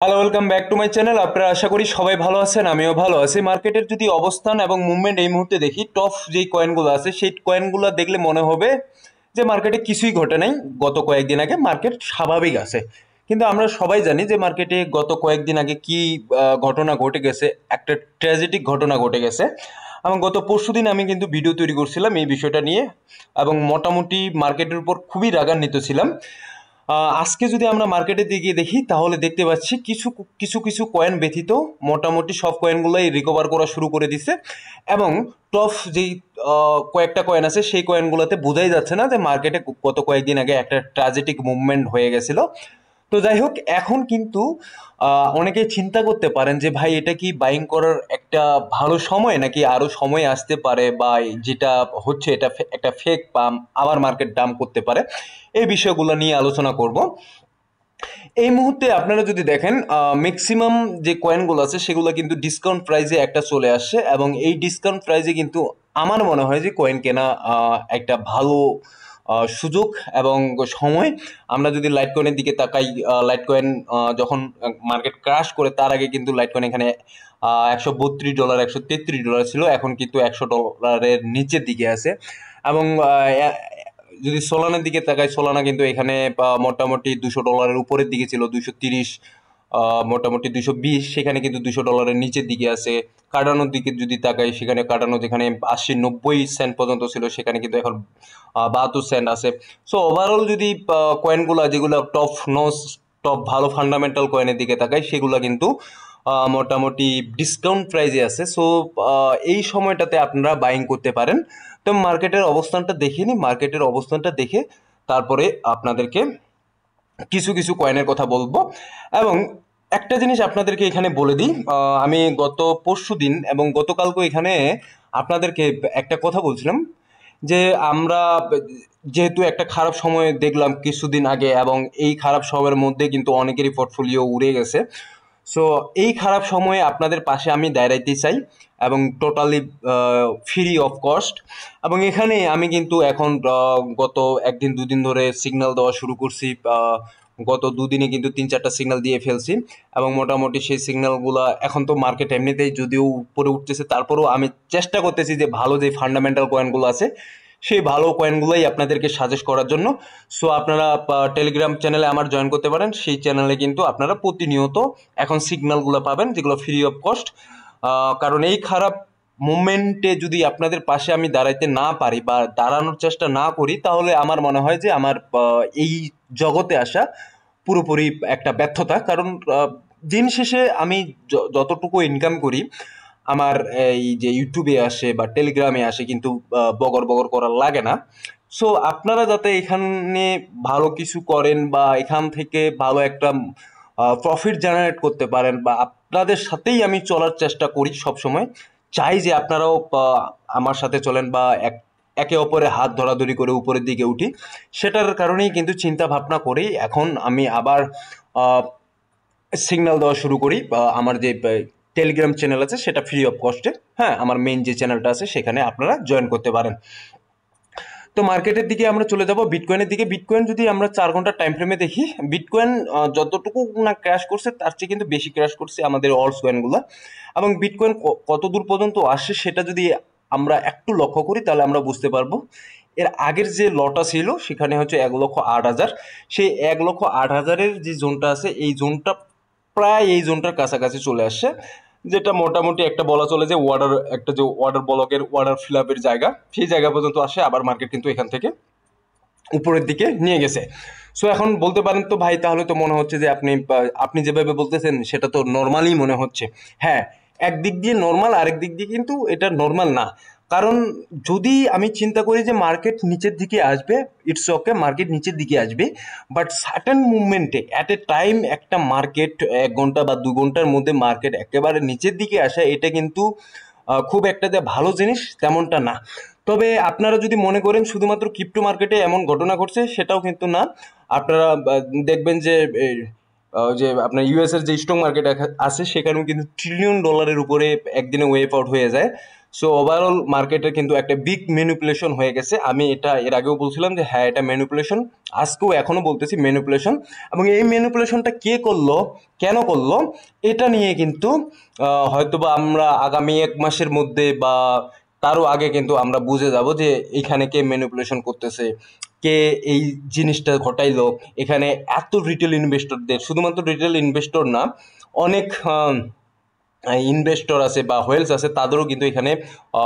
Hello, welcome back to my channel. আপনারা আশা করি সবাই ভালো আছেন, আমিও ভালো আছি। মার্কেটের যদি অবস্থান এবং মুভমেন্ট এই মুহূর্তে দেখি, টপ যেই কয়েনগুলো আছে সেই কয়েনগুলো দেখলে মনে হবে যে মার্কেটে কিছুই ঘটে নাই। গত কয়েকদিন আগে মার্কেট স্বাভাবিক আছে, কিন্তু আমরা সবাই জানি যে মার্কেটে গত কয়েকদিন আগে কি ঘটনা ঘটে গেছে। একটা ট্র্যাজেডিক ঘটনা ঘটে গেছে, এবং গত পরশুদিন আমি কিন্তু ভিডিও তৈরি করছিলাম এই বিষয়টা নিয়ে, এবং মোটামুটি মার্কেটের উপর খুবই রাগান্বিত ছিলাম। আজকে যদি আমরা মার্কেটের দিকে দেখি তাহলে দেখতে পাচ্ছি কিছু কিছু কিছু কয়েন ব্যতীত মোটামুটি সব কয়েনগুলোই রিকভার করা শুরু করে দিছে। এবং টপ যেই কয়েকটা কয়েন আছে সেই কয়েনগুলোতে বোঝাই যাচ্ছে না যে মার্কেটে গত কয়েকদিন আগে একটা ট্র্যাজেডিক মুভমেন্ট হয়ে গেছিল। তো যাই হোক, এখন কিন্তু অনেকেই চিন্তা করতে পারেন যে ভাই এটা কি বাইং করার একটা ভালো সময়, নাকি আরো সময় আসতে পারে, বা যেটা হচ্ছে এটা একটা ফেক পাম আবার মার্কেট ডাম্প করতে পারে। এই বিষয়গুলো নিয়ে আলোচনা করব এই মুহূর্তে। আপনারা যদি দেখেন ম্যাক্সিমাম যে কয়েনগুলো আছে সেগুলো কিন্তু ডিসকাউন্ট প্রাইসে একটা চলে আসছে, এবং এই ডিসকাউন্ট প্রাইসে কিন্তু আমার মনে হয় যে কয়েন কেনা একটা ভালো সুযোগ এবং সময়। আমরা যদি লাইট কয়েনের দিকে তাকাই, লাইট কয়েন যখন মার্কেট ক্রাশ করে তার আগে কিন্তু লাইট কয়েন এখানে $132 $133 ছিল, এখন কিন্তু $100 নিচের দিকে আছে। এবং যদি সোলানার দিকে তাকাই, সোলানা কিন্তু এখানে মোটামুটি $200 উপরের দিকে ছিল, 230, মোটামুটি 220, সেখানে কিন্তু $200 নিচের দিকে আছে। কার্ডানোর দিকে যদি তাকাই, সেখানে কার্ডানো যেখানে 80-90 সেন্ট পর্যন্ত ছিল সেখানে কিন্তু এখন 72 সেন্ট আছে। সো ওভারঅল যদি কয়েনগুলো যেগুলো টপ নোস, টপ ভালো ফান্ডামেন্টাল কয়েনের দিকে তাকাই, সেগুলো কিন্তু মোটামুটি ডিসকাউন্ট প্রাইজে আছে। সো এই সময়টাতে আপনারা বাইং করতে পারেন। তো মার্কেটের অবস্থানটা দেখে নি, মার্কেটের অবস্থানটা দেখে তারপরে আপনাদেরকে কিছু কিছু কয়েনের কথা বলবো। এবং একটা জিনিস আপনাদেরকে এখানে বলে দিই, আমি গত পরশুদিন এবং গতকালকে এখানে আপনাদেরকে একটা কথা বলছিলাম যে আমরা যেহেতু একটা খারাপ সময় দেখলাম কিছুদিন আগে, এবং এই খারাপ সময়ের মধ্যে কিন্তু অনেকেরই পোর্টফোলিও উড়ে গেছে। সো এই খারাপ সময়ে আপনাদের পাশে আমি দাঁড়াইতে চাই, এবং টোটালি ফ্রি অফ কস্ট। এবং এখানে আমি কিন্তু এখন গত একদিন দুদিন ধরে সিগন্যাল দেওয়া শুরু করছি। গত দুদিনে কিন্তু 3-4টা সিগন্যাল দিয়ে ফেলছি, এবং মোটামুটি সেই সিগন্যালগুলো এখন তো মার্কেট এমনিতেই যদিও উপরে উঠতেছে, তারপরেও আমি চেষ্টা করতেছি যে ভালো যে ফান্ডামেন্টাল কয়েনগুলো আছে সেই ভালো কয়েনগুলোই আপনাদেরকে সাজেস্ট করার জন্য। সো আপনারা টেলিগ্রাম চ্যানেলে আমার জয়েন করতে পারেন। সেই চ্যানেলে কিন্তু আপনারা প্রতিনিয়ত এখন সিগন্যালগুলো পাবেন যেগুলো ফ্রি অফ কস্ট। কারণ এই খারাপ মুভমেন্টে যদি আপনাদের পাশে আমি দাঁড়াইতে না পারি বা দাঁড়ানোর চেষ্টা না করি, তাহলে আমার মনে হয় যে আমার এই জগতে আসা পুরোপুরি একটা ব্যর্থতা। কারণ দিন শেষে আমি যতটুকু ইনকাম করি আমার এই যে ইউটিউবে আসে বা টেলিগ্রামে আসে, কিন্তু বগর বগর করার লাগে না। সো আপনারা যাতে এখানে ভালো কিছু করেন বা এখান থেকে ভালো একটা প্রফিট জেনারেট করতে পারেন, বা আপনাদের সাথেই আমি চলার চেষ্টা করি সব সময়, চাই যে আপনারাও আমার সাথে চলেন বা একে অপরের হাত ধরাধরি করে উপরের দিকে উঠি। সেটার কারণেই কিন্তু চিন্তা ভাবনা করেই এখন আমি আবার সিগন্যাল দেওয়া শুরু করি। আমার যে টেলিগ্রাম চ্যানেল আছে সেটা ফ্রি অফ কস্টে। হ্যাঁ, আমার মেইন যে চ্যানেলটা আছে সেখানে আপনারা জয়েন করতে পারেন। তো মার্কেটের দিকে আমরা চলে যাব বিটকয়েনের দিকে। বিটকয়েন যদি আমরা 4 ঘন্টার টাইম ফ্রেমে দেখি, বিটকয়েন যতটুকু না ক্র্যাশ করছে তার চেয়ে কিন্তু বেশি ক্র্যাশ করছে আমাদের অলস কয়েনগুলো। এবং বিটকয়েন কত দূর পর্যন্ত আসে সেটা যদি আমরা একটু লক্ষ্য করি তাহলে আমরা বুঝতে পারবো। এর আগের যে লটা ছিল সেখানে হচ্ছে 1,08,000, সেই 1,08,000-এর যে জোনটা আছে এই জোনটা প্রায় এই জোনটার কাছাকাছি চলে আসছে, যেটা মোটামুটি একটা বলা চলে যে ওয়ার্ডার, একটা যে ওয়ার্ডার ব্লকের ওয়ার্ডার ফিল আপের জায়গা, সেই জায়গা পর্যন্ত আসে। আবার মার্কেট কিন্তু এখান থেকে উপরের দিকে নিয়ে গেছে। সো এখন বলতে পারেন তো ভাই তাহলে তো মনে হচ্ছে যে আপনি যেভাবে বলতেছেন সেটা তো নর্মালই মনে হচ্ছে। হ্যাঁ, একদিক দিয়ে নর্মাল, আরেক দিক দিয়ে কিন্তু এটা নর্মাল না। কারণ যদি আমি চিন্তা করি যে মার্কেট নিচের দিকে আসবে, ইটস ওকে, মার্কেট নিচের দিকে আসবে, বাট সার্টেন মুভমেন্টে অ্যাট এ টাইম একটা মার্কেট 1 ঘন্টা বা 2 ঘন্টার মধ্যে মার্কেট একেবারে নিচের দিকে আসা, এটা কিন্তু খুব একটা যে ভালো জিনিস তেমনটা না। তবে আপনারা যদি মনে করেন শুধুমাত্র ক্রিপ্টো মার্কেটে এমন ঘটনা ঘটছে, সেটাও কিন্তু না। আপনারা দেখবেন যে যে আপনার ইউএস এর যে স্টক মার্কেট আছে সেখানেও কিন্তু $1 ট্রিলিয়ন উপরে একদিনে ওয়েপ আউট হয়ে যায়। সো ওভারঅল মার্কেটে কিন্তু একটা বিগ ম্যানিপুলেশন হয়ে গেছে। আমি এটা এর আগেও বলছিলাম যে হ্যাঁ এটা ম্যানিপুলেশন, আজকেও এখনো বলতেছি ম্যানিপুলেশন। এবং এই ম্যানিপুলেশনটা কে করলো, কেন করলো, এটা নিয়ে কিন্তু হয়তোবা আমরা আগামী 1 মাসের মধ্যে বা তারও আগে কিন্তু আমরা বুঝে যাব যে এখানে কে ম্যানিপুলেশন করতেছে, কে এই জিনিসটা ঘটাইলো। এখানে এত রিটেল ইনভেস্টরদের, শুধুমাত্র রিটেল ইনভেস্টর না, অনেক ইনভেস্টর আছে বা হোয়েলস আছে, তাদেরও কিন্তু এখানে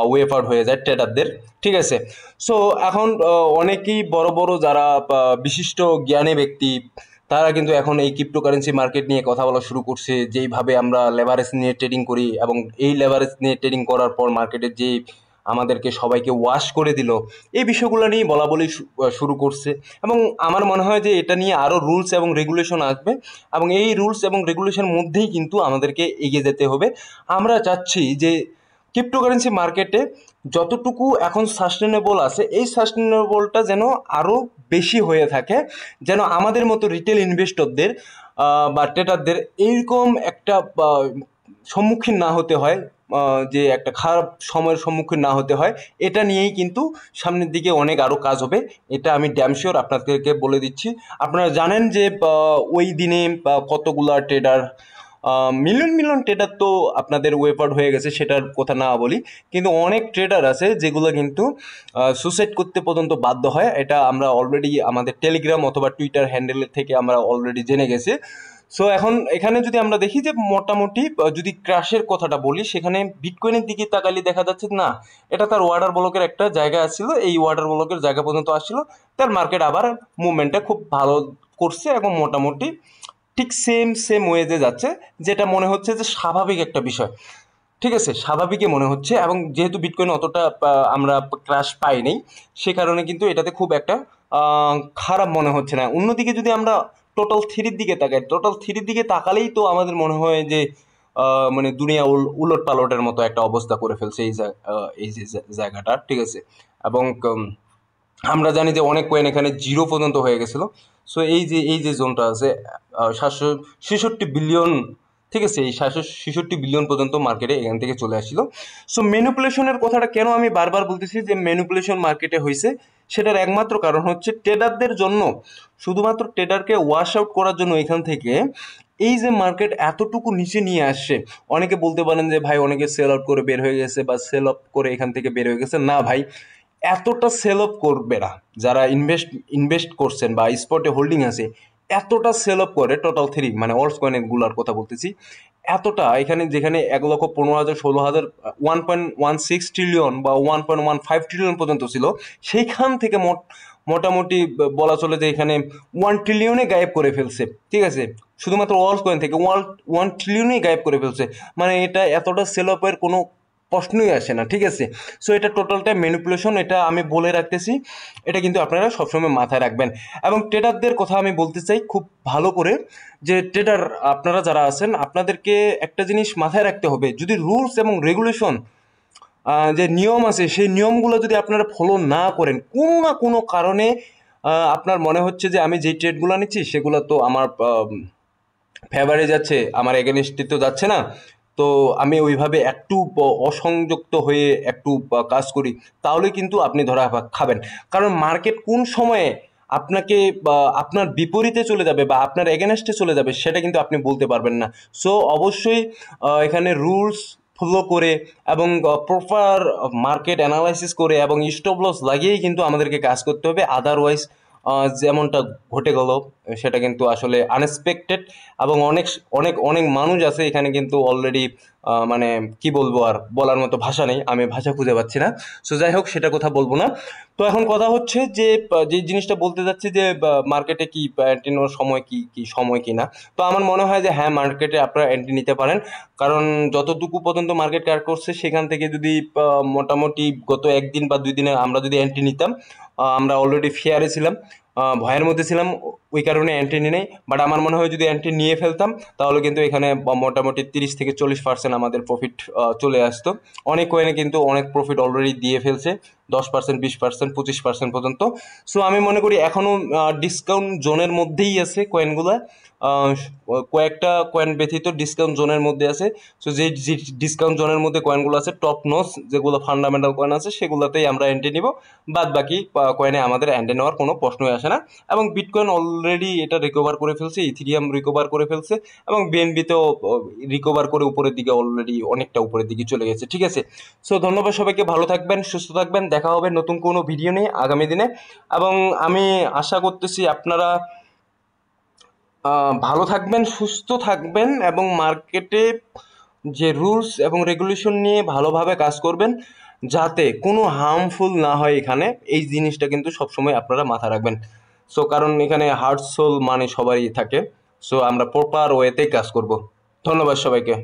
ওয়েভ আউট হয়ে যায় ট্রেডারদের। ঠিক আছে, সো এখন অনেকেই বড় বড় যারা বিশিষ্ট জ্ঞানী ব্যক্তি, তারা কিন্তু এখন এই ক্রিপ্টোকারেন্সি মার্কেট নিয়ে কথা বলা শুরু করছে, যেইভাবে আমরা লেভারেজ নিয়ে ট্রেডিং করি এবং এই লেভারেজ নিয়ে ট্রেডিং করার পর মার্কেটের যে আমাদেরকে সবাইকে ওয়াশ করে দিল, এই বিষয়গুলো নিয়ে বলা বলি শুরু করছে। এবং আমার মনে হয় যে এটা নিয়ে আরও রুলস এবং রেগুলেশন আসবে, এবং এই রুলস এবং রেগুলেশন মধ্যেই কিন্তু আমাদেরকে এগিয়ে যেতে হবে। আমরা চাচ্ছি যে ক্রিপ্টোকারেন্সি মার্কেটে যতটুকু এখন সাস্টেনেবল আছে, এই সাস্টেনেবলটা যেন আরও বেশি হয়ে থাকে, যেন আমাদের মতো রিটেল ইনভেস্টরদের বা ট্রেডারদের এইরকম একটা সম্মুখীন না হতে হয়, যে একটা খারাপ সময়ের সম্মুখীন না হতে হয়। এটা নিয়েই কিন্তু সামনের দিকে অনেক আরও কাজ হবে, এটা আমি ড্যাম শিওর আপনাদেরকে বলে দিচ্ছি। আপনারা জানেন যে ওই দিনে কতগুলা ট্রেডার, মিলিয়ন মিলিয়ন ট্রেডার তো আপনাদের ওয়েপার্ড হয়ে গেছে, সেটার কথা না বলি, কিন্তু অনেক ট্রেডার আছে যেগুলো কিন্তু সুসাইড করতে পর্যন্ত বাধ্য হয়। এটা আমরা অলরেডি আমাদের টেলিগ্রাম অথবা টুইটার হ্যান্ডেলের থেকে আমরা অলরেডি জেনে গেছি। সো এখন এখানে যদি আমরা দেখি যে মোটামুটি যদি ক্রাশের কথাটা বলি, সেখানে বিটকয়েনের দিকে তাকালে দেখা যাচ্ছে না, এটা তার ওয়াটার ব্লকের একটা জায়গা আসছিল, এই ওয়াটার ব্লকের জায়গা পর্যন্ত আসছিল, তার মার্কেট আবার মুভমেন্টটা খুব ভালো করছে এবং মোটামুটি ঠিক সেম ওয়েজে যাচ্ছে, যেটা মনে হচ্ছে যে স্বাভাবিক একটা বিষয়। ঠিক আছে, স্বাভাবিকই মনে হচ্ছে। এবং যেহেতু বিটকয়েন অতটা আমরা ক্রাশ পাইনি, সে কারণে কিন্তু এটাতে খুব একটা খারাপ মনে হচ্ছে না। অন্যদিকে যদি আমরা টোটাল থ্রির দিকে তাকাই, টোটাল থ্রির দিকে তাকালেই তো আমাদের মনে হয় যে মানে দুনিয়া উলট পালটের মতো একটা অবস্থা করে ফেলছে এই যে জায়গাটা। ঠিক আছে, এবং আমরা জানি যে অনেক কয়েন এখানে জিরো পর্যন্ত হয়ে গেছিলো। সো এই যে জোনটা আছে 766 বিলিয়ন, ঠিক আছে, এই 766 বিলিয়ন পর্যন্ত মার্কেটে এখান থেকে চলে আসছিল। সো ম্যানিপুলেশনের কথাটা কেন আমি বারবার বলতেছি যে ম্যানিপুলেশন মার্কেটে হয়েছে, সেটার একমাত্র কারণ হচ্ছে ট্রেডারদের জন্য, শুধুমাত্র ট্রেডারকে ওয়াশ আউট করার জন্য এখান থেকে এই যে মার্কেট এতটুকু নিচে নিয়ে আসছে। অনেকে বলতে পারেন যে ভাই অনেকে সেল আউট করে বের হয়ে গেছে বা সেল আপ করে এখান থেকে বের হয়ে গেছে। না ভাই, এতটা সেল অফ করবে না। যারা ইনভেস্ট করছেন বা স্পটে হোল্ডিং আছে, এতটা সেল অফ করে টোটাল থ্রি মানে অলস কয়েনগুলোর কথা বলতেছি, এতটা এখানে যেখানে 1,15,000 16,000 1.16 ট্রিলিয়ন বা 1.15 ট্রিলিয়ন পর্যন্ত ছিল, সেইখান থেকে মোটামুটি বলা চলে যে এখানে 1 ট্রিলিয়নে গায়েব করে ফেলছে। ঠিক আছে, শুধুমাত্র অলস কয়েন থেকে 1 ট্রিলিয়নেই গায়েব করে ফেলছে। মানে এটা এতটা সেল অফের কোনো প্রশ্নই আসে না। ঠিক আছে, সো এটা টোটালটা ম্যানিপুলেশন, এটা আমি বলে রাখতেছি, এটা কিন্তু আপনারা সবসময় মাথায় রাখবেন। এবং ট্রেডারদের কথা আমি বলতে চাই খুব ভালো করে, যে ট্রেডার আপনারা যারা আছেন, আপনাদেরকে একটা জিনিস মাথায় রাখতে হবে, যদি রুলস এবং রেগুলেশন যে নিয়ম আছে, সেই নিয়মগুলো যদি আপনারা ফলো না করেন, কোনো না কোনো কারণে আপনার মনে হচ্ছে যে আমি যেই ট্রেডগুলো নিচ্ছি সেগুলো তো আমার ফেভারে যাচ্ছে, আমার এগেনস্টে তো যাচ্ছে না, তো আমি ওইভাবে একটু অসংযুক্ত হয়ে একটু কাজ করি, তাহলে কিন্তু আপনি ধরা খাবেন। কারণ মার্কেট কোন সময়ে আপনাকে আপনার বিপরীতে চলে যাবে বা আপনার এগেনস্টে চলে যাবে, সেটা কিন্তু আপনি বলতে পারবেন না। সো অবশ্যই এখানে রুলস ফলো করে এবং প্রপার মার্কেট অ্যানালাইসিস করে এবং স্টপ লস লাগিয়েই কিন্তু আমাদেরকে কাজ করতে হবে। আদারওয়াইজ যেমনটা ঘটে গেল, সেটা কিন্তু আসলে আনএক্সপেক্টেড। এবং অনেক অনেক অনেক মানুষ আছে এখানে কিন্তু অলরেডি, মানে কি বলবো, আর বলার মতো ভাষা নেই, আমি ভাষা খুঁজে পাচ্ছি না। সো যাই হোক, সেটা কথা বলবো না। তো এখন কথা হচ্ছে যে যে জিনিসটা বলতে যাচ্ছি যে মার্কেটে কি এন্ট্রি নেওয়ার সময় কি সময় কি না। তো আমার মনে হয় যে হ্যাঁ, মার্কেটে আপনারা এন্ট্রি নিতে পারেন, কারণ যতটুকু পর্যন্ত মার্কেট কার করছে সেখান থেকে যদি মোটামুটি গত 1 দিন বা 2 দিনে আমরা যদি এন্ট্রি নিতাম, আমরা অলরেডি ফেয়ারে ছিলাম, ভয়ের মধ্যে ছিলাম, ওই কারণে এন্ট্রি নিয়ে নেই। বাট আমার মনে হয় যদি এন্ট্রি নিয়ে ফেলতাম তাহলে কিন্তু এখানে মোটামুটি 30 থেকে 40% আমাদের প্রফিট চলে আসতো। অনেক কয়েনে কিন্তু অনেক প্রফিট অলরেডি দিয়ে ফেলছে, 10%, 20%, 25% পর্যন্ত। সো আমি মনে করি এখনও ডিসকাউন্ট জোনের মধ্যেই আছে কয়েনগুলো, কয়েকটা কয়েন ব্যতীত ডিসকাউন্ট জোনের মধ্যে আছে। সো যে ডিসকাউন্ট জোনের মধ্যে কয়েনগুলো আছে টপ নোস, যেগুলো ফান্ডামেন্টাল কয়েন আছে, সেগুলোতেই আমরা এন্ট্রি নিব। বাদ বাকি কয়েনে আমাদের এন্ট্রি নেওয়ার কোনো প্রশ্নই আসে না। এবং বিটকয়েন অলরেডি এটা রিকভার করে ফেলছে, ইথিরিয়াম রিকভার করে ফেলছে, এবং বিএনবিতেও রিকভার করে উপরের দিকে অলরেডি অনেকটা উপরের দিকে চলে গেছে। ঠিক আছে, সো ধন্যবাদ সবাইকে, ভালো থাকবেন, সুস্থ থাকবেন, দেখা হবে নতুন কোনো ভিডিও নিয়ে আগামী দিনে। এবং আমি আশা করতেছি আপনারা ভালো থাকবেন, সুস্থ থাকবেন, এবং মার্কেটে যে রুলস এবং রেগুলেশন নিয়ে ভালোভাবে কাজ করবেন, যাতে কোনো হার্মফুল না হয় এখানে। এই জিনিসটা কিন্তু সবসময় আপনারা মাথায় রাখবেন। সো কারণ এখানে হার্ট সোল মানে সবারই থাকে। সো আমরা প্রপার ওয়েতেই কাজ করব। ধন্যবাদ সবাইকে।